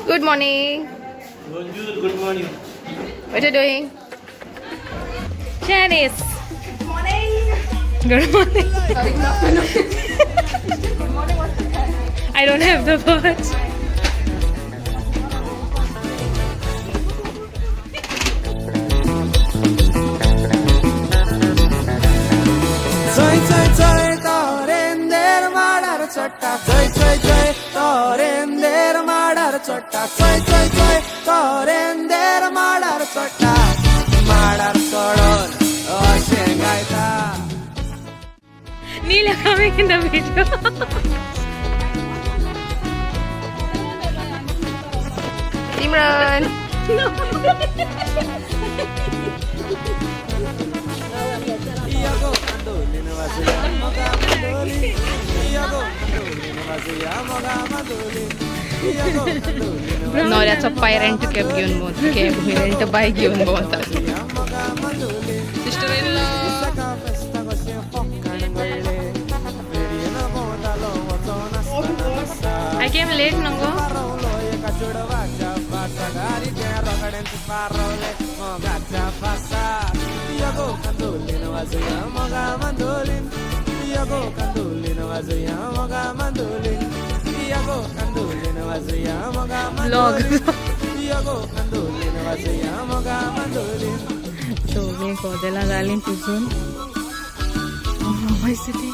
Good morning. Bonjour, good morning. What are you doing? Janice. Good morning. Good morning. I don't have the words. Joy, joy, joy, torender madar chotta. Joy, joy, joy, torender madar chotta. Joy, joy, joy, torender madar chotta. Madar sodon, oshengaita. Neil, you're coming in the video. Simran. Iago mandolin vazia moga mandolin. Iago mandolin vazia moga mandolin. Iago mandolin. No, that's a parent cab घेऊन बोलतात. Parent bye घेऊन बोलतात. Sister-in-law. I came late, Nango. Vlog. So we go dela galin tuzun. Oh, city.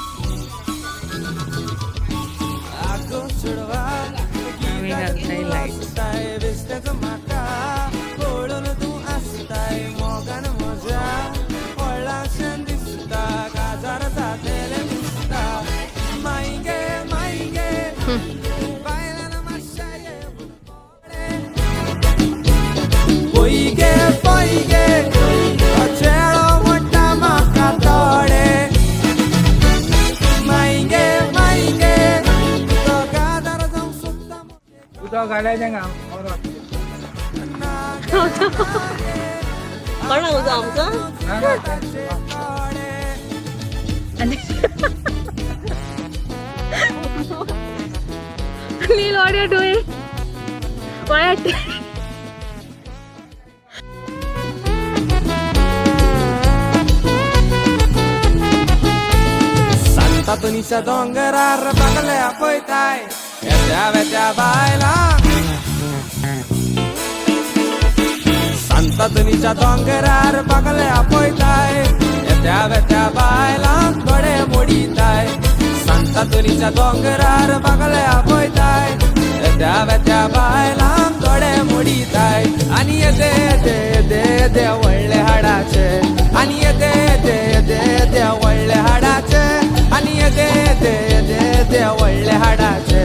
We got highlights. Neil, what are you doing? What? Santa Tunica dongerar bagale apoitai. Etya baila. Santa Tunica dongerar bagale apoitai. Etya baila gode moditai. Santa Tunica dongerar bagale apoitai. Etya baila gode moditai. Ani de olle hadache. Ani de olle hadache. Ani de olle hadache.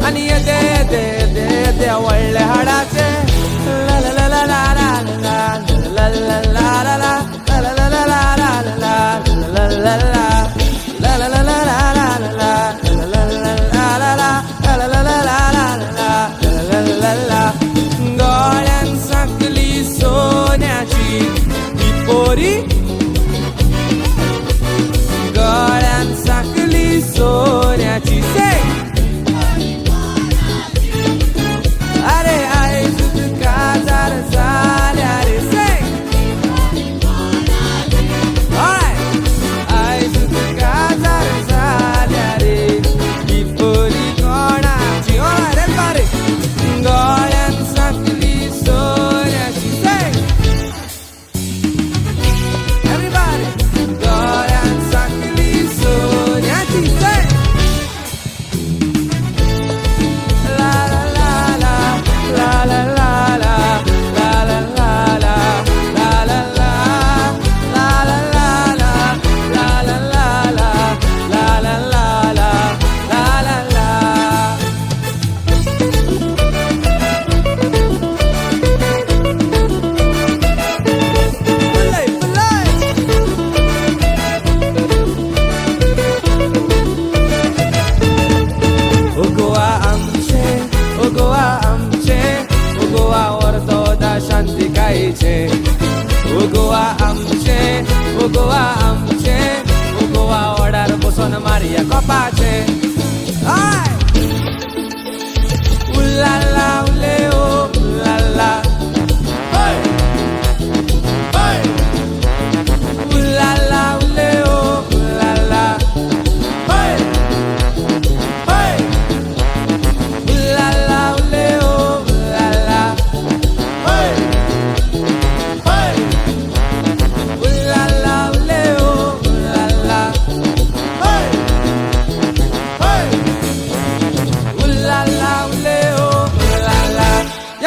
Ani de olle hadache. La la la la la la la la la la la la la la la la la la la la. La la la la la la la la la la la la la la la la la. Golan sakli soण्याची टिपोरी. Golan sakli soण्याची से. अरे आई तुझ काजार झाल्या रे से. आई तुझ काजार झाल्या रे. टिपोरी कोणाची रे बारे. गोळ्यान साकली सोन्याची से. Everybody. गोळ्यान साकली सोन्याची से.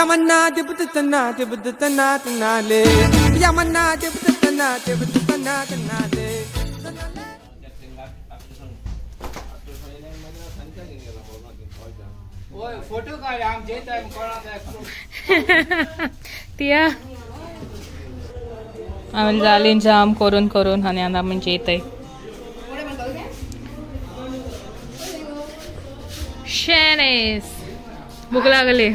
यमन्ना दिबतना दिबतना तनाले यमन्ना दिबतना दिबतना तनाले ओए फोटो काढ आम जे टाइम कोणा तिया आम्ही जालीन जाम करून करून आणि आता आम्ही येतय शेनेस भूक लागली.